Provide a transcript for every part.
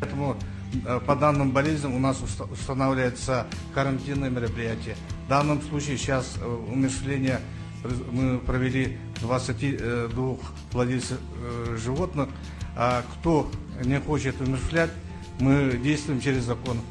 Поэтому по данным болезням у нас устанавливается карантинное мероприятие. В данном случае сейчас умерщвление мы провели 22 владельцев животных. А кто не хочет умерщвлять, мы действуем через закон.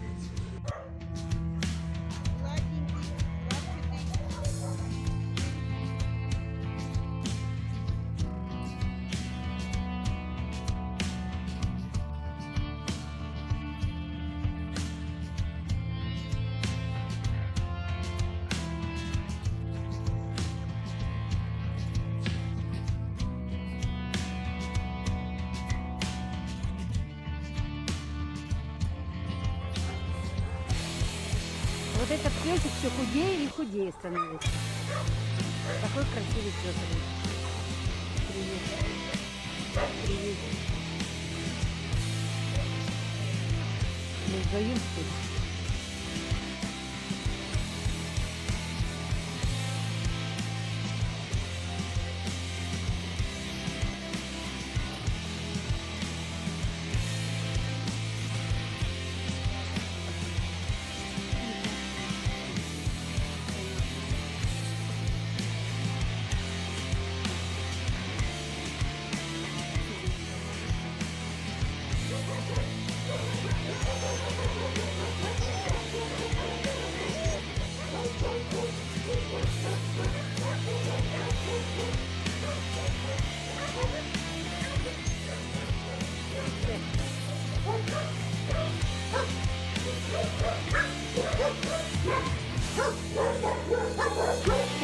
Вот этот песик все худее и худее становится. Такой красивый песик. Привет. Привет. Мы вдвоем, что ли?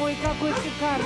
Ой, какой шикарный.